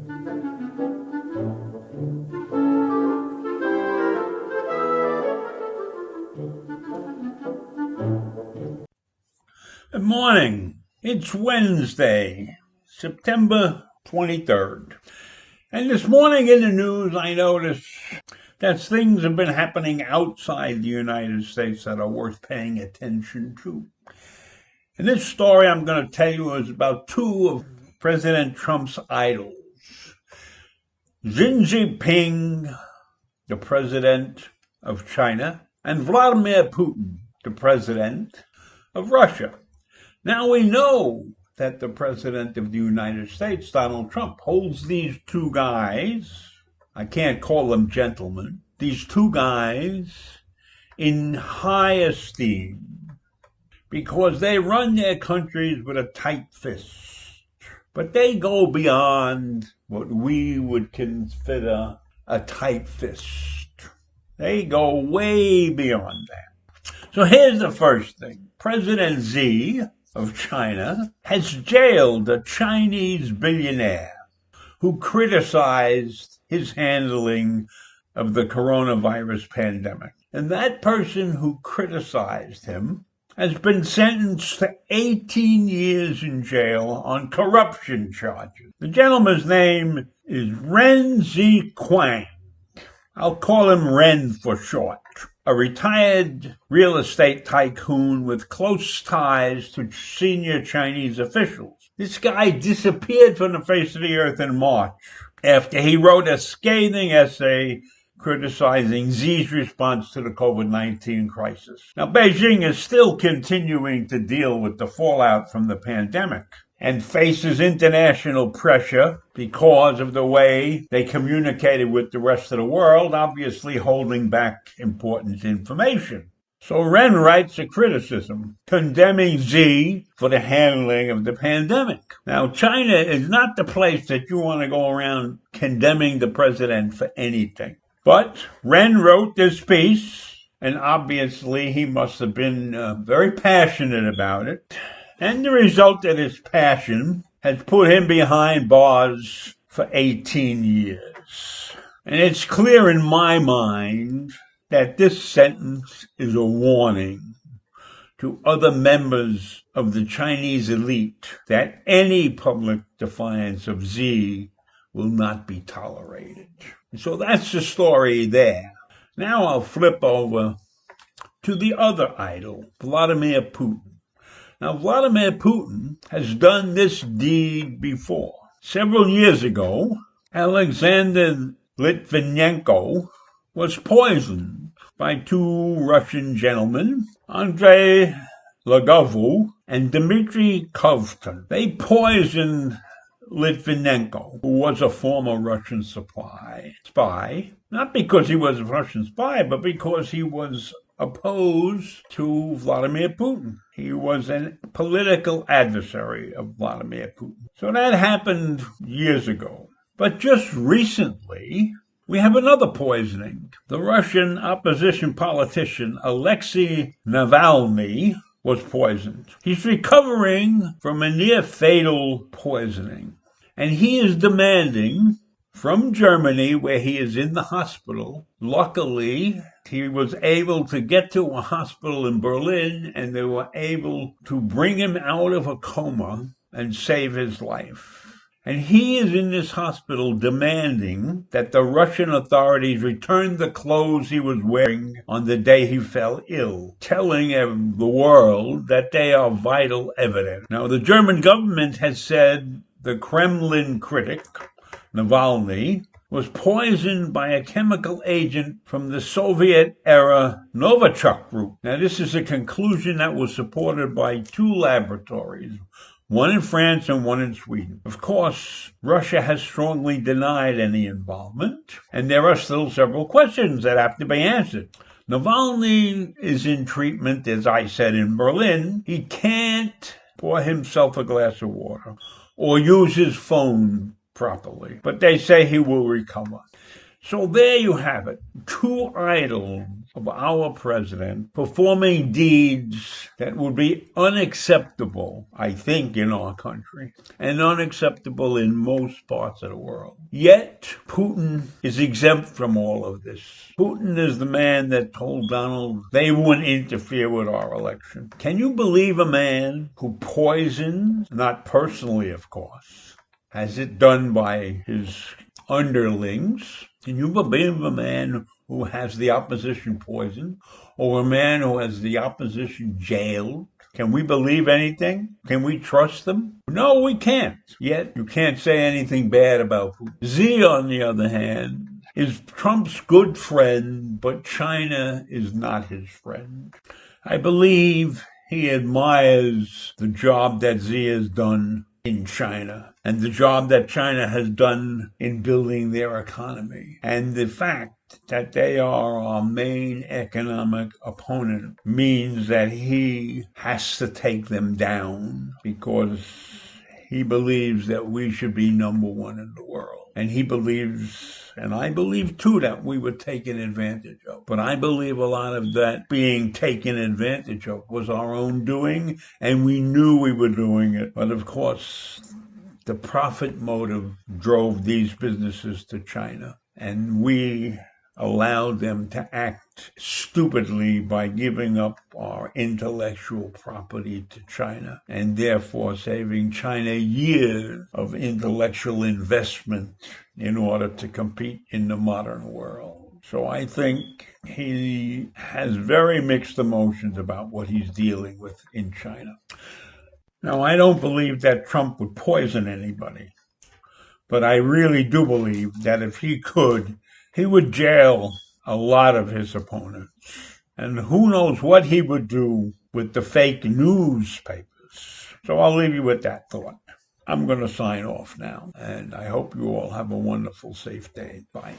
Good morning. It's Wednesday, September 23rd. And this morning in the news, I noticed that things have been happening outside the United States that are worth paying attention to. And this story I'm going to tell you is about two of President Trump's idols. Xi Jinping, the president of China, and Vladimir Putin, the president of Russia. Now we know that the President of the United States, Donald Trump, holds these two guys, I can't call them gentlemen, these two guys in high esteem because they run their countries with a tight fist. But they go beyond what we would consider a tight fist. They go way beyond that. So here's the first thing. President Xi of China has jailed a Chinese billionaire who criticized his handling of the coronavirus pandemic. And that person who criticized him has been sentenced to 18 years in jail on corruption charges. The gentleman's name is Ren Zhiqiang. I'll call him Ren for short. A retired real estate tycoon with close ties to senior Chinese officials. This guy disappeared from the face of the earth in March after he wrote a scathing essay criticizing Xi's response to the COVID-19 crisis. Now, Beijing is still continuing to deal with the fallout from the pandemic and faces international pressure because of the way they communicated with the rest of the world, obviously holding back important information. So Ren writes a criticism condemning Xi for the handling of the pandemic. Now, China is not the place that you want to go around condemning the president for anything. But Ren wrote this piece, and obviously he must have been very passionate about it. And the result of his passion has put him behind bars for 18 years. And it's clear in my mind that this sentence is a warning to other members of the Chinese elite that any public defiance of Xi will not be tolerated. So that's the story there. Now I'll flip over to the other idol, Vladimir Putin. Now, Vladimir Putin has done this deed before. Several years ago, Alexander Litvinenko was poisoned by two Russian gentlemen, Andrei Lagovu and Dmitry Kovtun. They poisoned Litvinenko, who was a former Russian spy, not because he was a Russian spy, but because he was opposed to Vladimir Putin. He was a political adversary of Vladimir Putin. So that happened years ago. But just recently, we have another poisoning. The Russian opposition politician Alexei Navalny was poisoned. He's recovering from a near-fatal poisoning, and he is demanding from Germany, where he is in the hospital. Luckily, he was able to get to a hospital in Berlin, and they were able to bring him out of a coma and save his life. And he is in this hospital demanding that the Russian authorities return the clothes he was wearing on the day he fell ill, telling the world that they are vital evidence. Now, the German government has said the Kremlin critic, Navalny, was poisoned by a chemical agent from the Soviet-era Novichok group. Now, this is a conclusion that was supported by two laboratories, one in France and one in Sweden. Of course, Russia has strongly denied any involvement, and there are still several questions that have to be answered. Navalny is in treatment, as I said, in Berlin. He can't pour himself a glass of water or use his phone properly, but they say he will recover. So there you have it, two idols of our president performing deeds that would be unacceptable, I think, in our country, and unacceptable in most parts of the world. Yet, Putin is exempt from all of this. Putin is the man that told Donald they wouldn't interfere with our election. Can you believe a man who poisons, not personally, of course, has it done by his underlings? Can you believe a man who has the opposition poisoned, or a man who has the opposition jailed? Can we believe anything? Can we trust them? No, we can't. Yet, you can't say anything bad about Putin. Xi, on the other hand, is Trump's good friend, but China is not his friend. I believe he admires the job that Xi has done in China and the job that China has done in building their economy. And the fact that they are our main economic opponent means that he has to take them down because he believes that we should be number one in the world. And he believes, and I believe too, that we were taken advantage of. But I believe a lot of that being taken advantage of was our own doing, and we knew we were doing it. But of course, the profit motive drove these businesses to China, and we allowed them to act stupidly by giving up our intellectual property to China, and therefore saving China years of intellectual investment in order to compete in the modern world. So I think he has very mixed emotions about what he's dealing with in China. Now, I don't believe that Trump would poison anybody, but I really do believe that if he could, he would jail a lot of his opponents. And who knows what he would do with the fake newspapers. So I'll leave you with that thought. I'm going to sign off now, and I hope you all have a wonderful, safe day. Bye.